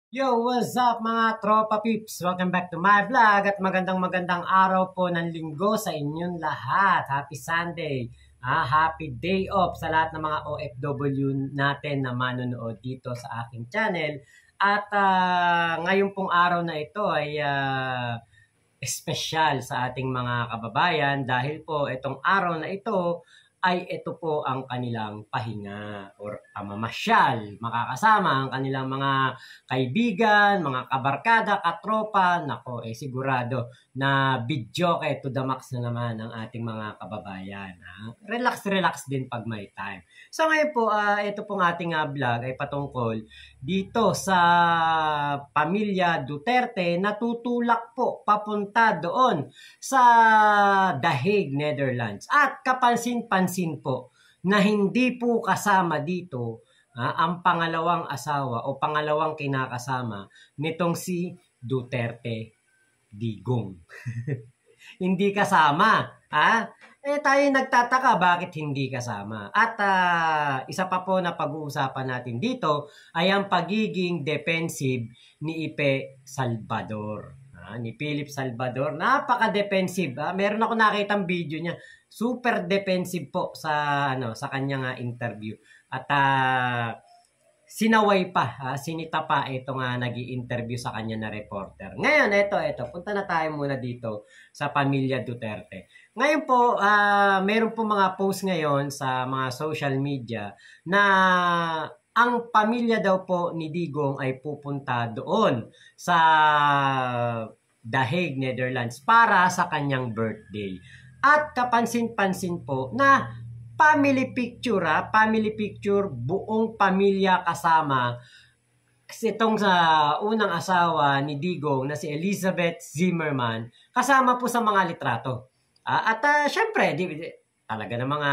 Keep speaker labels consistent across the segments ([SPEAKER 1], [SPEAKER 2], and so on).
[SPEAKER 1] Yo, what's up mga tropa peeps? Welcome back to my vlog at magandang araw po ng linggo sa inyong lahat. Happy Sunday. Happy day off sa lahat ng mga OFW natin na manonood dito sa aking channel. At ngayon pong araw na ito ay espesyal sa ating mga kababayan dahil po itong araw na ito ay ito po ang kanilang pahinga or pamamasyal. Makakasama ang kanilang mga kaibigan, mga kabarkada, katropa. Nako, sigurado na video kay to the max na naman ang ating mga kababayan. Relax din pag may time. So ngayon po, ito pong ating vlog ay patungkol dito sa pamilya Duterte na tutulak po papunta doon sa The Hague, Netherlands. At kapansin-pansin po na hindi po kasama dito ang pangalawang asawa o pangalawang kinakasama nitong si Duterte Digong. Hindi kasama. Tayo nagtataka bakit hindi kasama. At isa pa po na pag-uusapan natin dito ay ang pagiging defensive ni Ipe Salvador. Ni Philip Salvador. Napaka-defensive. Meron ako nakitang video niya. Super defensive po sa kanyang interview. At sinaway pa, sinita pa itong nag-i-interview sa kanya na reporter. Ngayon, ito. Punta na tayo muna dito sa pamilya Duterte. Ngayon po, meron po mga post ngayon sa mga social media na ang pamilya daw po ni Digong ay pupunta doon sa The Hague, Netherlands para sa kanyang birthday. At kapansin-pansin po na family picture, buong pamilya kasama. Kasi itong sa unang asawa ni Digong na si Elizabeth Zimmerman, kasama po sa mga litrato. At syempre, talaga na mga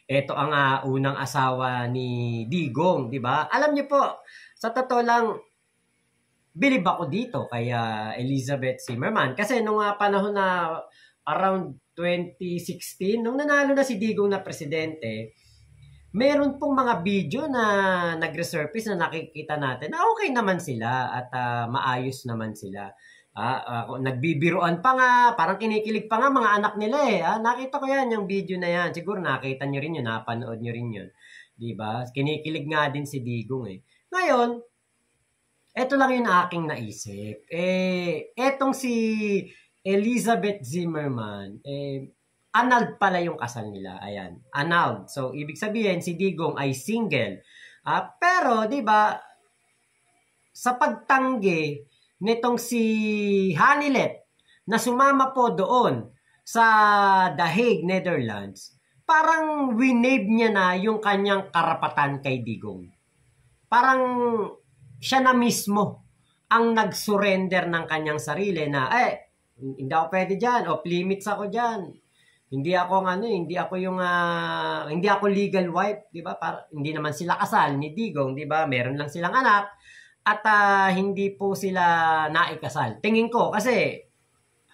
[SPEAKER 1] ito ang unang asawa ni Digong, di ba? Alam niyo po, sa totoo lang, bilib ako dito kay Elizabeth Zimmerman. Kasi nung panahon na around 2016, nung nanalo na si Digong na presidente, meron pong mga video na nag-resurface na nakikita natin na okay naman sila at maayos naman sila. Nagbibiruan pa nga, parang kinikilig pa nga mga anak nila eh. Nakita ko yan, yung video na yan. Siguro nakita nyo rin yun, napanood nyo rin yun. Diba? Kinikilig nga din si Digong eh. Ngayon, eto lang yung aking naisip. Etong si Elizabeth Zimmerman, annulled pala yung kasal nila. Ayan, annulled. So, ibig sabihin, si Digong ay single. Pero, di ba, sa pagtanggi nitong si Hanilet na sumama po doon sa The Hague, Netherlands, parang winave niya na yung kanyang karapatan kay Digong. Parang siya na mismo ang nag-surrender ng kanyang sarili na, hindi ako pwede dyan, off limits ako dyan. Hindi ako hindi ako legal wife, 'di ba? Hindi naman sila kasal ni Digong, 'di ba? Meron lang silang anak at hindi po sila naikasal. Tingin ko kasi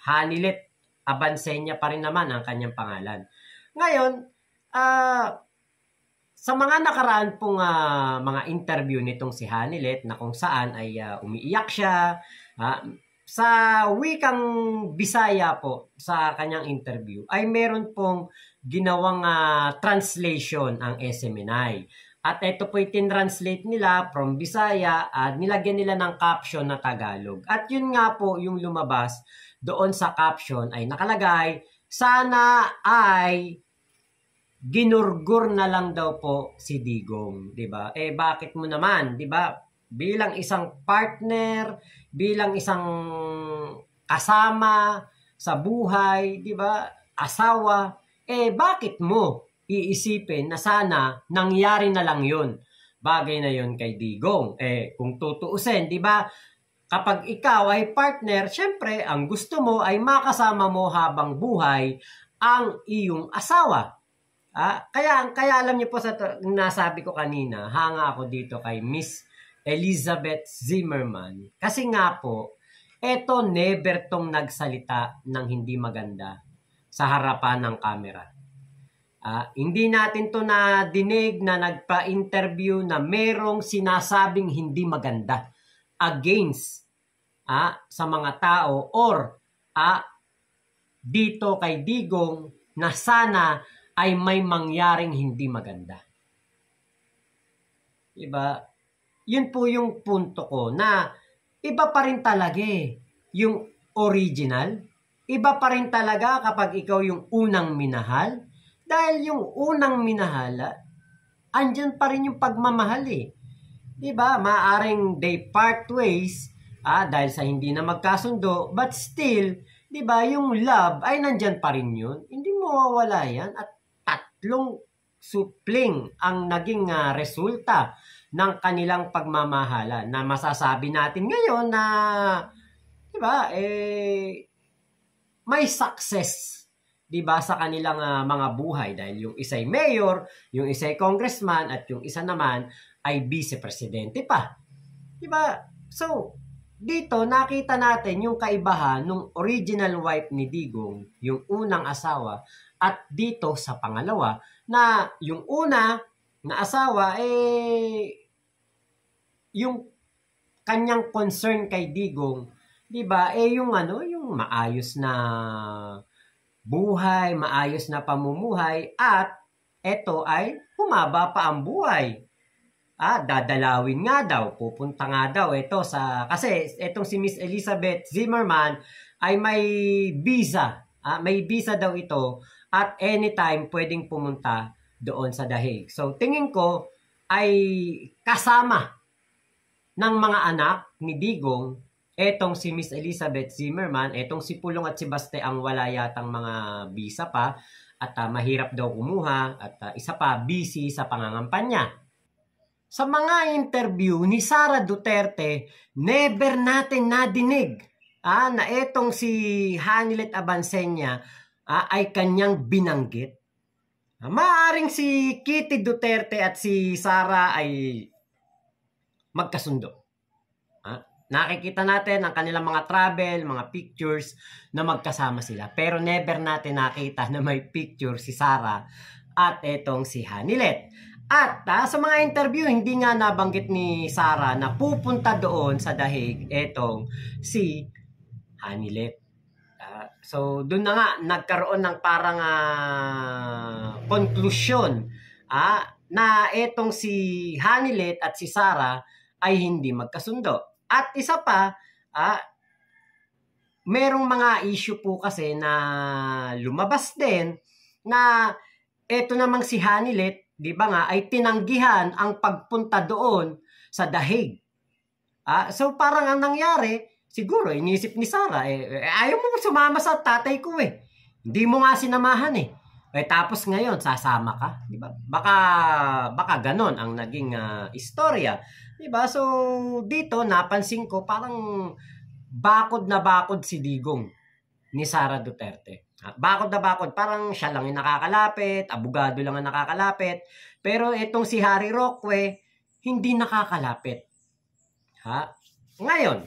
[SPEAKER 1] Hanilet Abansenya pa rin naman ang kanyang pangalan. Ngayon, sa mga nakaraan pong mga interview nitong si Hanilet na kung saan ay umiiyak siya, sa wikang Bisaya po sa kanyang interview ay meron pong ginawang translation ang SMNI. At ito po itin-translate nila from Bisaya at nilagyan nila ng caption na Tagalog. At yun nga po yung lumabas doon sa caption ay nakalagay, sana ay ginurgur na lang daw po si Digong, 'di ba? Bakit mo naman, 'di ba? Bilang isang partner, bilang isang kasama sa buhay, 'di ba? Asawa, bakit mo iisipin na sana nangyari na lang 'yon? Bagay na 'yon kay Digong. Kung tutuusin, 'di ba? Kapag ikaw ay partner, syempre ang gusto mo ay makasama mo habang buhay ang iyong asawa. Kaya alam niyo po sa nasabi ko kanina, hanga ako dito kay Miss Elizabeth Zimmerman. Kasi nga po, eto never tong nagsalita ng hindi maganda sa harapan ng camera. Hindi natin to nadinig na nagpa-interview na merong sinasabing hindi maganda against sa mga tao or dito kay Digong na sana ay may mangyaring hindi maganda. Diba? Yun po yung punto ko na iba pa rin talaga yung original. Iba pa rin talaga kapag ikaw yung unang minahal. Dahil yung unang minahal, andyan pa rin yung pagmamahal Diba? Maaring they part ways dahil sa hindi na magkasundo, but still, diba, yung love ay nandyan pa rin yun. Hindi mawawala yan. At tatlong supling ang naging resulta ng kanilang pagmamahala na masasabi natin ngayon na, diba, may success, diba, sa kanilang mga buhay dahil yung isa'y mayor, yung isa'y congressman, at yung isa naman ay vice-presidente pa. Diba? So, dito nakita natin yung kaibahan ng original wife ni Digong, yung unang asawa, at dito sa pangalawa na yung una na asawa yung kanyang concern kay Digong, 'di ba? Yung yung maayos na buhay, maayos na pamumuhay, at eto ay humaba pa ang buhay. Dadalawin nga daw, pupunta nga daw kasi etong si Miss Elizabeth Zimmerman ay may visa. May visa daw ito at anytime pwedeng pumunta doon sa The Hague. So tingin ko ay kasama ng mga anak ni Digong etong si Miss Elizabeth Zimmerman, etong si Pulong at si Baste ang wala yatang mga visa pa at mahirap daw kumuha at isa pa busy sa pangangampanya. Sa mga interview ni Sara Duterte, never natin nadinig na etong si Hanilet Abansenya ay kanyang binanggit. Maaring si Kitty Duterte at si Sara ay magkasundo. Nakikita natin ang kanilang mga travel, mga pictures na magkasama sila. Pero never natin nakita na may picture si Sara at etong si Hanilet. At sa mga interview, hindi nga nabanggit ni Sara na pupunta doon sa The Hague etong si Hanilet. So doon na nga nagkaroon ng parang konklusyon na etong si Hanilet at si Sara ay hindi magkasundo. At isa pa, merong mga issue po kasi na lumabas din na eto namang si Hanilet, di ba nga, ay tinanggihan ang pagpunta doon sa The Hague. So parang ang nangyari, siguro inisip ni Sara, ayaw mo sumama sa tatay ko Hindi mo nga sinamahan tapos ngayon, sasama ka, di ba? Baka ganon ang naging istorya, di ba? So dito napansin ko parang bakod na bakod si Digong ni Sara Duterte. Bakod na bakod, parang siya lang yung nakakalapit, abogado lang ang nakakalapit. Pero itong si Harry Roque, hindi nakakalapit. Ngayon,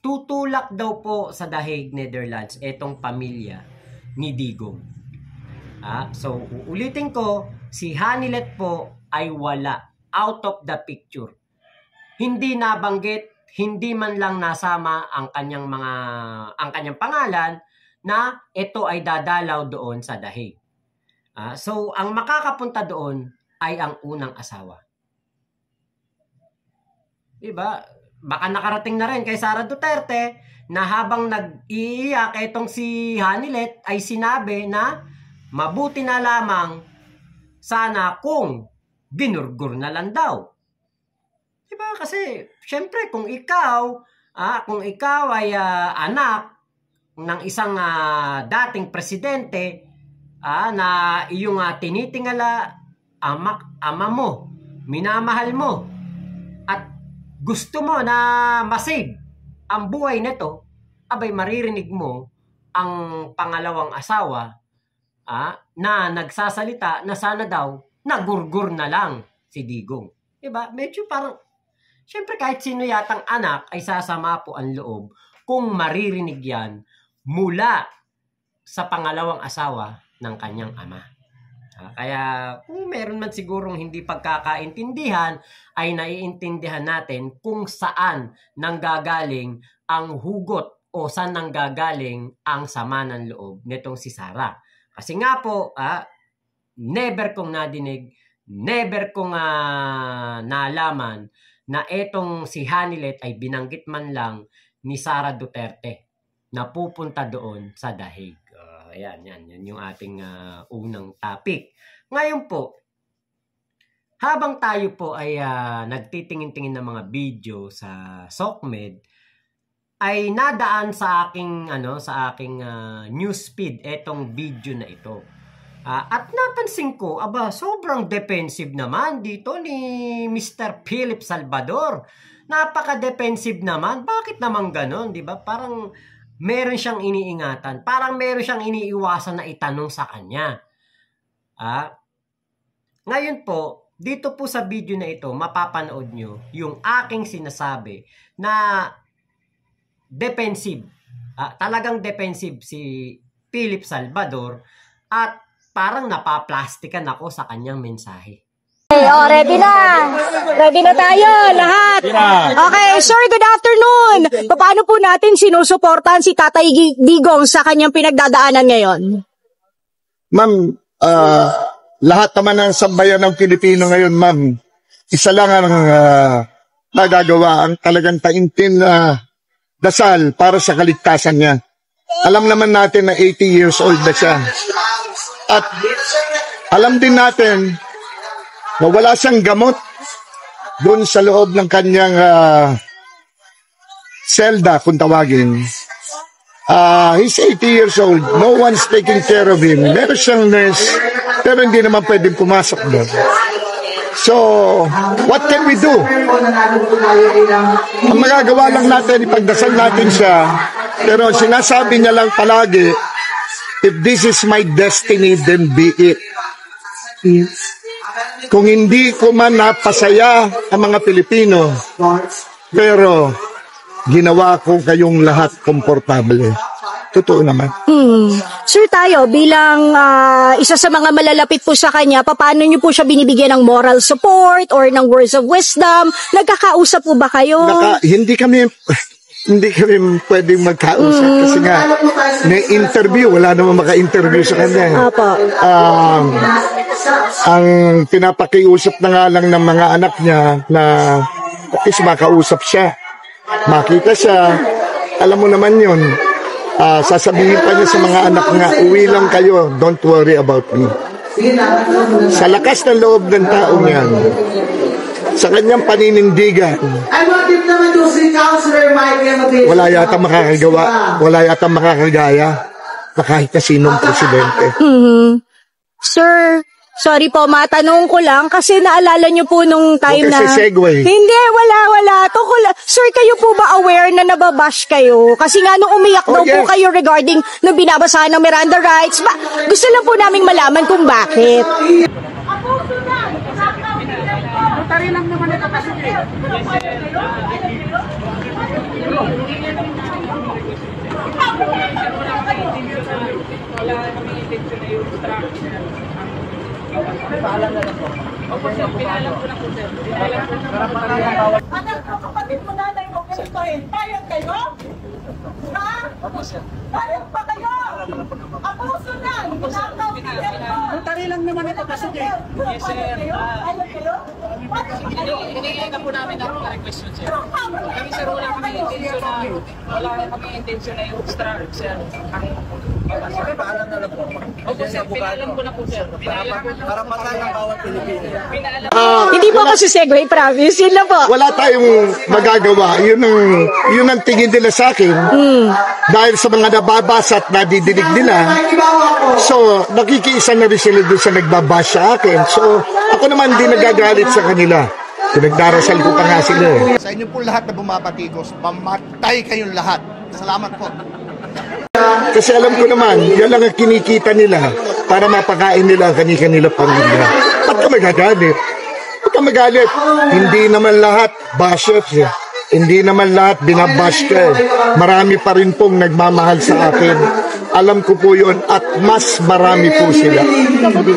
[SPEAKER 1] tutulak daw po sa The Hague, Netherlands, itong pamilya ni Digong. So, uulitin ko, si Hanilet po ay wala, out of the picture. Hindi nabanggit, hindi man lang nasama ang kanyang pangalan na ito ay dadalaw doon sa The Hague. So, ang makakapunta doon ay ang unang asawa. Diba? Baka nakarating na rin kay Sara Duterte na habang nag-iiyak itong si Hanilet ay sinabi na mabuti na lamang sana kung ginurgur na lang daw. Diba? Kasi, syempre, kung ikaw ay anak ng isang dating presidente na iyong tinitingala, ama mo, minamahal mo, at gusto mo na masave ang buhay nito, abay maririnig mo ang pangalawang asawa na nagsasalita na sana daw nagurgur na lang si Digong. Diba? Medyo parang, syempre kahit sino yatang anak ay sasama po ang loob kung maririnig yan mula sa pangalawang asawa ng kanyang ama. Kaya kung meron man sigurong hindi pagkakaintindihan, ay naiintindihan natin kung saan nanggagaling ang hugot o saan nanggagaling ang sama ng loob nitong si Sarah. Kasi nga po, never kong nadinig, never kong nalaman na etong si Hanilet ay binanggit man lang ni Sara Duterte na pupunta doon sa Dahig. Yan yung ating unang topic. Ngayon po, habang tayo po ay nagtitingin-tingin ng mga video sa SOCMED, ay nadaan sa aking newsfeed etong video na ito. At napansin ko, sobrang defensive naman dito ni Mr. Philip Salvador. Napaka-defensive naman. Bakit naman ganon, di ba? Parang meron siyang iniingatan. Parang meron siyang iniiwasan na itanong sa kanya. Ngayon po, dito po sa video na ito, mapapanood nyo yung aking sinasabi na defensive. Talagang defensive si Philip Salvador at parang napaplastikan ako sa kanyang mensahe.
[SPEAKER 2] Ready na! Ready na tayo, lahat! Okay, sir, good afternoon! Paano po natin sinusuportahan si Tatay Digong sa kanyang pinagdadaanan ngayon?
[SPEAKER 3] Ma'am, lahat naman ng sambayan ng Pilipino ngayon, ma'am, isa lang ang nagagawa, ang talagang taimtim na dasal para sa kaligtasan niya. Alam naman natin na 80 years old na siya. At alam din natin na wala siyang gamot doon sa loob ng kanyang selda, kung tawagin. He's 80 years old. No one's taking care of him. Meron siyang nurse, pero hindi naman pwedeng pumasok doon. So, what can we do? Ang magagawa lang natin, ipagdasal natin siya. Pero sinasabi niya lang palagi, if this is my destiny, then be it. Kung hindi ko man napasaya ang mga Pilipino, pero ginawa ko kayong lahat komportable. Totoo naman.
[SPEAKER 2] Sir, tayo bilang isa sa mga malalapit po sa kanya, paano niyo po siya binibigyan ng moral support or ng words of wisdom? Nagkakausap po ba kayo?
[SPEAKER 3] Hindi kami pwedeng magkausap kasi nga may interview, wala namang maka-interview sa kanya.
[SPEAKER 2] Apo.
[SPEAKER 3] Ang pinapakiusap na nga lang ng mga anak niya na at least makausap siya, makita siya, alam mo naman yun. Sasabihin pa niya sa mga anak nga, uwi lang kayo, don't worry about me. Sa lakas ng loob ng taong yan, sa kanyang paninindigan, wala yata makakagawa, wala yata makakagaya na kahit na sinong presidente.
[SPEAKER 2] Sir, sorry po, matanong ko lang kasi naalala niyo po nung time na...
[SPEAKER 3] segue.
[SPEAKER 2] Hindi, wala. Sir, kayo po ba aware na nababash kayo? Kasi nga nung umiyak daw po kayo regarding nung binabasahan ng Miranda rights, gusto lang po naming malaman kung bakit.
[SPEAKER 4] Notary lang naman ito kasi. Wala kami intention na yung structure. Paalam na lang po. Opo sir, pinalam ko na po sir. Pinalam ko na.
[SPEAKER 5] Anak ko, kapatid mo nanay mo, ganitoin. Payag kayo? Ha?
[SPEAKER 4] Opo sir.
[SPEAKER 5] Payag pa kayo? Abuso na! Ginakaw kayo!
[SPEAKER 4] Notary lang naman ito kasi.
[SPEAKER 5] Yes sir. Payag kayo?
[SPEAKER 4] Hinihingi na po namin ang request yun sir. Kami sir, wala kami intention na yung structure sir.
[SPEAKER 6] Paalam na lang po.
[SPEAKER 4] Opo sir, pinalam ko na po sir.
[SPEAKER 6] Para patay ang bawat Pilipino.
[SPEAKER 2] Hindi po kasi segue, promise. Yun lang po.
[SPEAKER 3] Wala tayong magagawa. Yun ang tingin nila sa akin. Dahil sa mga nababasa at nadidinig nila. So, nakikiisa na rin sila doon sa nagbabasa sa akin. So, ako naman hindi nagagalit sa kanila. Pinagdarasal ko pa nga sila.
[SPEAKER 6] Sa inyo po lahat na bumabatikos, pamatay kayong lahat. Salamat po.
[SPEAKER 3] Kasi alam ko naman, yan lang ang kinikita nila para mapakain nila ang kanilang pamilya. Ba't ka magagalit? Ba't ka magalit? Hindi naman lahat bashers eh. Hindi naman lahat binabash ka eh. Marami pa rin pong nagmamahal sa akin. Alam ko po yun at mas marami po sila.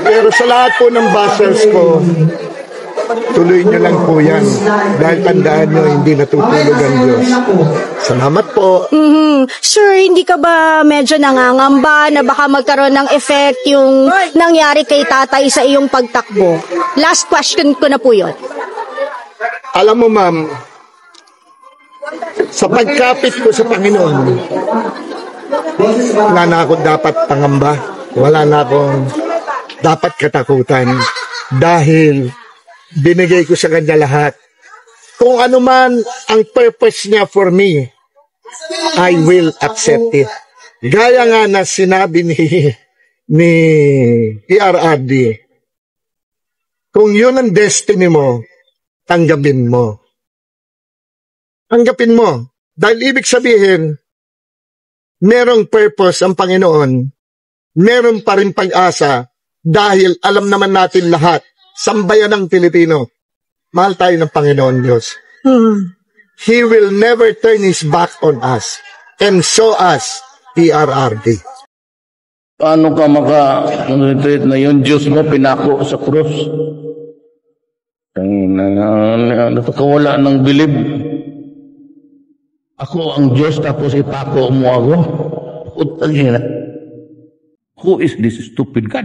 [SPEAKER 3] Pero sa lahat po ng bashers ko, tuloy nyo lang po yan. Dahil tandaan nyo, hindi natutulog ang Diyos. Salamat po.
[SPEAKER 2] Sir, hindi ka ba medyo nangangamba na baka magkaroon ng effect yung nangyari kay tatay sa iyong pagtakbo? Last question ko na po yun.
[SPEAKER 3] Alam mo, ma'am, sa pagkapit ko sa Panginoon, wala na akong dapat pangamba. Wala na akong dapat katakutan. Dahil binigay ko sa kanya lahat. Kung ano man ang purpose niya for me, I will accept it. Gaya nga na sinabi ni PRRD, kung yun ang destiny mo, tanggapin mo. Tanggapin mo. Dahil ibig sabihin, merong purpose ang Panginoon, meron pa rin pag-asa, dahil alam naman natin lahat, sambayan ng Pilipino, mahal tayo ng Panginoon Diyos. He will never turn His back on us. And so us, PRRD.
[SPEAKER 7] Paano ka maka-retreat na yung Diyos mo pinako sa krus? Nakakawala ng bilib. Ako ang Diyos tapos ipako mo ako. Utang ina. Who is this stupid God?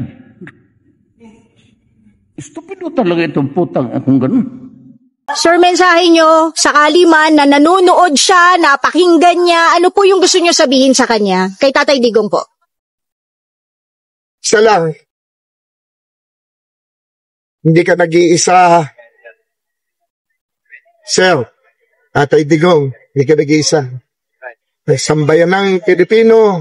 [SPEAKER 7] Stupid o talaga itong putang akong ganun.
[SPEAKER 2] Sir, mensahe nyo, sakali man na nanonood siya, napakinggan niya, ano po yung gusto nyo sabihin sa kanya? Kay Tatay Digong po.
[SPEAKER 3] Isa lang, hindi ka nag-iisa. Sir, Tatay Digong, hindi ka nag-iisa. Sambayan ng Pilipino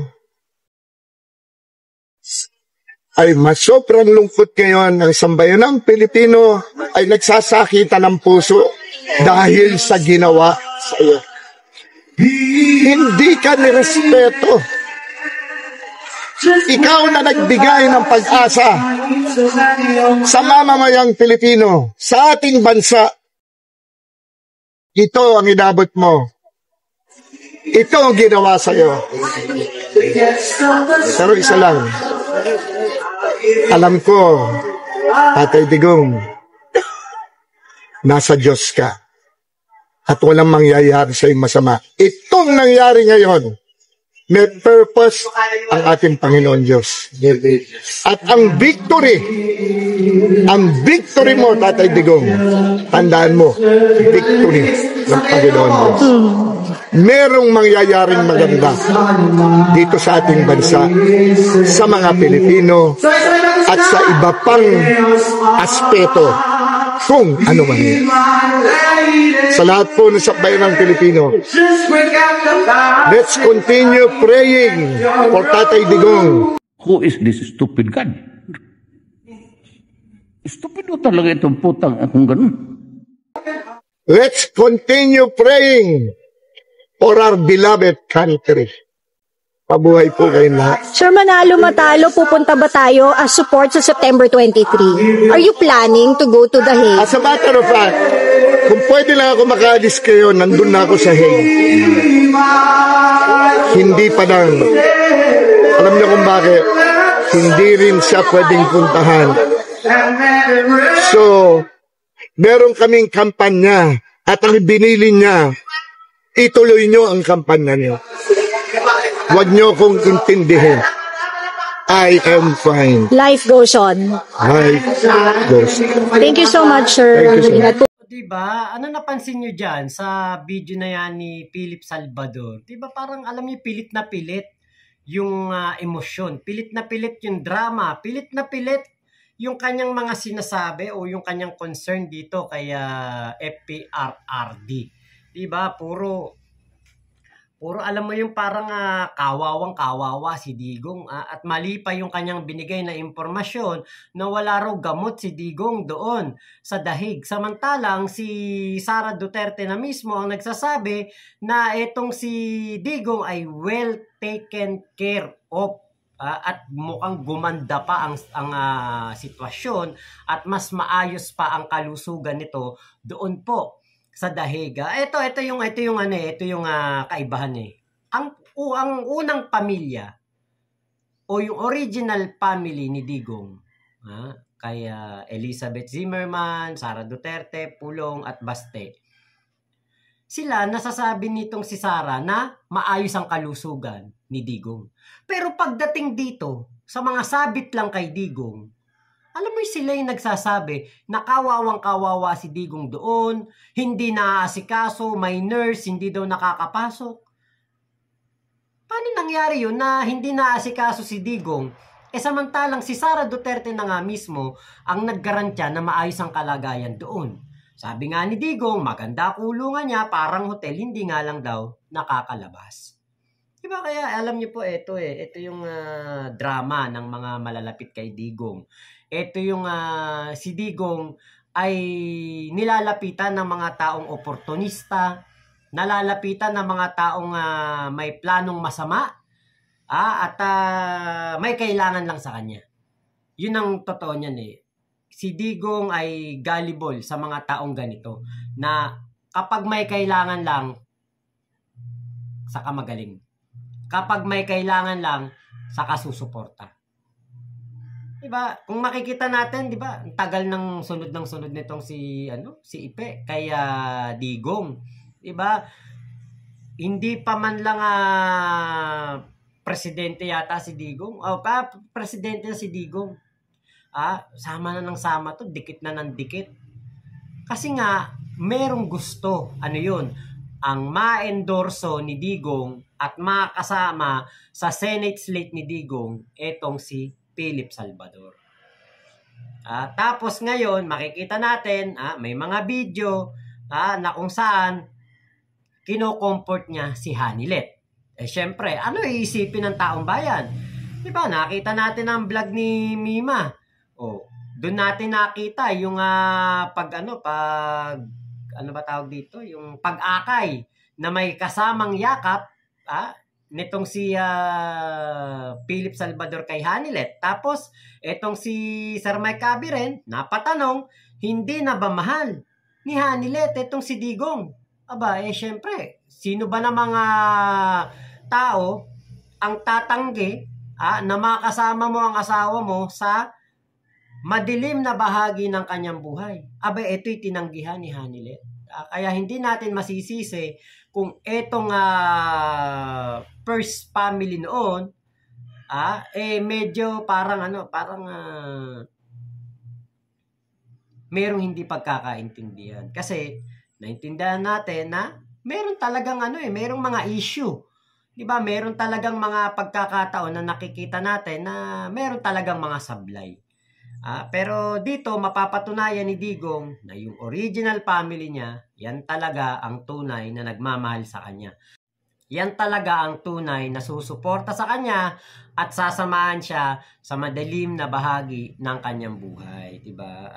[SPEAKER 3] ay mas sobrang lungkot ngayon. Ang sambayan ng Pilipino ay nagsasakitan ng puso dahil sa ginawa sa iyo. Hindi ka nirespeto. Ikaw na nagbigay ng pag-asa sa mamamayang Pilipino, sa ating bansa. Ito ang inabot mo. Ito ang ginawa sa iyo. Pero isa lang, alam ko, Tatay Digong, nasa Diyos ka at walang mangyayari sa iyong masama. Itong nangyari ngayon, may purpose ang ating Panginoon Diyos. At ang victory mo, Tatay Digong, tandaan mo, victory ng Panginoon Diyos. Merong mangyayaring maganda dito sa ating bansa, sa mga Pilipino, at sa iba pang aspeto kung ano man. Sa lahat po ng sakbayan ng Pilipino, let's continue praying for Tatay Digong.
[SPEAKER 7] Who is this stupid God? Stupid o talaga itong putang akong ganun.
[SPEAKER 3] Let's continue praying for our beloved country. Pabuhay po kayong lahat.
[SPEAKER 2] Sir, manalo matalo, pupunta ba tayo as support sa September 23? Are you planning to go to The Hague?
[SPEAKER 3] As a matter of fact, kung pwede lang ako makaalis kayo, nandun na ako sa Hague. Hindi pa lang. Alam niyo kung bakit? Hindi rin siya pwedeng puntahan. So, meron kaming kampanya at ang binili niya, ituloy niyo ang kampanya niyo. Huwag niyo kong intindihin. I am fine.
[SPEAKER 2] Life goes on.
[SPEAKER 3] Life goes on.
[SPEAKER 2] Thank you so much, sir.
[SPEAKER 3] Thank you, sir.
[SPEAKER 2] Ingat po.
[SPEAKER 1] Diba? Ano napansin nyo dyan sa video na yan ni Philip Salvador? Diba parang alam niyo pilit na pilit yung emosyon. Pilit na pilit yung drama. Pilit na pilit yung kanyang mga sinasabi o yung kanyang concern dito kay FPRRD. Diba? Puro alam mo yung parang kawawang-kawawa si Digong at mali pa yung kanyang binigay na impormasyon na wala raw gamot si Digong doon sa Dahig. Samantalang si Sara Duterte na mismo ang nagsasabi na etong si Digong ay well taken care of at mukhang gumanda pa ang sitwasyon at mas maayos pa ang kalusugan nito doon po sa Dahig. Ito yung kaibahan eh. Ang unang pamilya o yung original family ni Digong, kay Elizabeth Zimmerman, Sara Duterte, Pulong at Baste, sila nasasabi nitong si Sara na maayos ang kalusugan ni Digong. Pero pagdating dito, sa mga sabit lang kay Digong, alam mo sila yung nagsasabi na kawawang-kawawa si Digong doon, hindi naaasikaso, may nurse, hindi daw nakakapasok. Paano nangyari yun na hindi naaasikaso si Digong? Samantalang si Sara Duterte na nga mismo ang naggarantya na maayos ang kalagayan doon. Sabi nga ni Digong, maganda kulungan niya, parang hotel, hindi nga lang daw nakakalabas. Diba kaya alam niyo po ito yung drama ng mga malalapit kay Digong. Ito yung si Digong ay nilalapitan ng mga taong oportunista, nalalapitan ng mga taong may planong masama at may kailangan lang sa kanya. Yun ang totoo niyan Si Digong ay gullible sa mga taong ganito na kapag may kailangan lang, saka magaling. Kapag may kailangan lang, saka susuporta. Diba? Kung makikita natin, diba? Ang tagal ng sunod nitong si Ipe kay Digong. Diba? Hindi pa man lang presidente yata si Digong. Presidente na si Digong. Sama na ng sama to, dikit na ng dikit. Kasi nga, merong gusto. Ano yun? Ang ma-endorso ni Digong at makasama sa Senate slate ni Digong, etong si Philip Salvador. Tapos ngayon, makikita natin, may mga video na kung saan kino-comfort niya si Hanilet. Syempre, ano iisipin ng taong bayan? Diba, nakita natin ang vlog ni Mima. Doon natin nakita yung yung pag-akay na may kasamang yakap nitong si Philip Salvador kay Hanilet. Tapos, etong si Sir Mike Cabiren, napatanong, hindi na ba mahal ni Hanilet etong si Digong? Syempre, sino ba na mga tao ang tatanggi na makasama mo ang asawa mo sa madilim na bahagi ng kanyang buhay? Ito'y tinanggihan ni Hanilet. Kaya hindi natin masisisi kung etong first family noon medyo parang merong hindi pagkakaintindihan. Kasi naintindihan natin na meron talagang merong mga issue. Diba? Meron talagang mga pagkakataon na nakikita natin na meron talagang mga sablay. Pero dito mapapatunayan ni Digong na yung original family niya, yan talaga ang tunay na nagmamahal sa kanya. Yan talaga ang tunay na susuporta sa kanya at sasamahan siya sa madilim na bahagi ng kanyang buhay, 'di ba?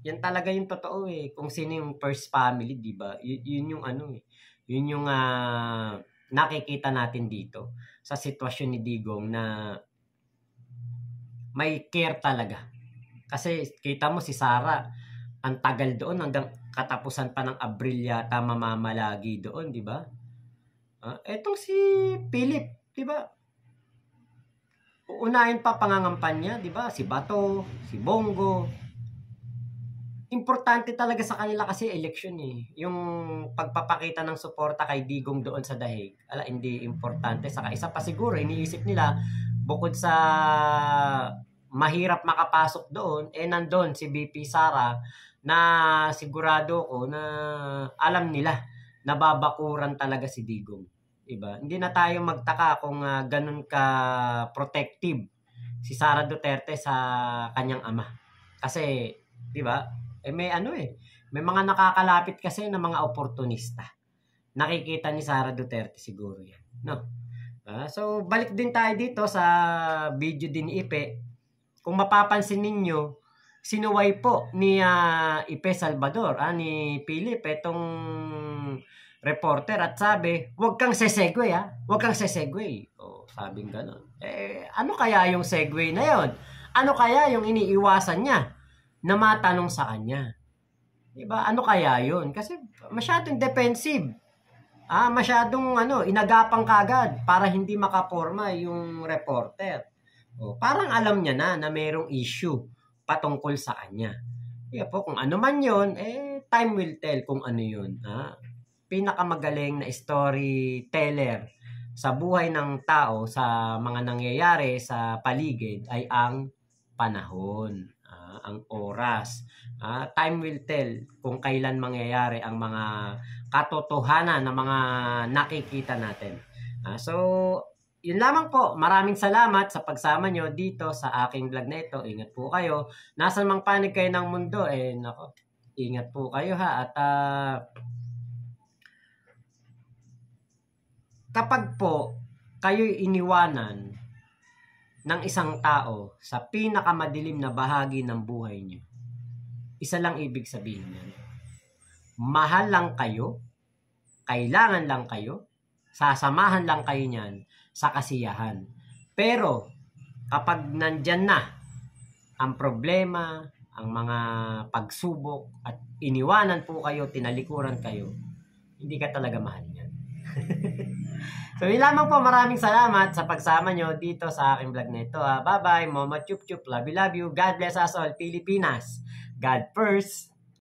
[SPEAKER 1] Yan talaga yung totoo kung sino yung first family, 'di ba? Yun yung yun yung nakikita natin dito sa sitwasyon ni Digong na may care talaga. Kasi kita mo si Sara, ang tagal doon hanggang katapusan pa ng Abril yata mamamalagi doon, di ba? Etong si Philip, di ba? Uunahin pa pangangampanya, di ba? Si Bato, si Bongo. Importante talaga sa kanila kasi election Yung pagpapakita ng suporta kay Digong doon sa Dahig, hindi importante. Saka isa pa siguro, iniisip nila, bukod sa mahirap makapasok doon, nandun si BP Sara na sigurado ko na alam nila na babakuran talaga si Digong. Diba? Hindi na tayo magtaka kung ganun ka protective si Sara Duterte sa kanyang ama. Kasi, diba, may may mga nakakalapit kasi na mga oportunista. Nakikita ni Sara Duterte siguro yan. No? So, balik din tayo dito sa video din ni Ipe. Kung mapapansin ninyo, sinuway po ni Ipe Salvador, ni Philip, itong reporter at sabi, huwag kang sesegue huwag kang sesegue. Sabing gano'n. Ano kaya yung segue na yon? Ano kaya yung iniiwasan niya na matanong sa kanya? Diba? Ano kaya yun? Kasi masyadong defensive. masyadong inagapang kagad para hindi makaporma yung reporter. Parang alam niya na mayroong issue patungkol sa kanya. Kaya po, kung ano man yun, time will tell kung ano yun. Pinakamagaling na storyteller sa buhay ng tao, sa mga nangyayari sa paligid, ay ang panahon, ang oras. Time will tell kung kailan mangyayari ang mga katotohanan na mga nakikita natin. So, yun lamang po. Maraming salamat sa pagsama nyo dito sa aking vlog na ito. Ingat po kayo. Nasaan mang panig kayo ng mundo, nako, ingat po kayo ha. At kapag po kayo'y iniwanan ng isang tao sa pinakamadilim na bahagi ng buhay niyo, isa lang ibig sabihin niyan. Mahal lang kayo, kailangan lang kayo, sasamahan lang kayo niyan sa kasiyahan. Pero kapag nandyan na ang problema, ang mga pagsubok at iniwanan po kayo, tinalikuran kayo, hindi ka talaga mahal niyan. So yun lamang po, maraming salamat sa pagsama nyo dito sa aking vlog na ito. Bye bye, Momo Chup Chup, love you, God bless us all, Pilipinas, God first.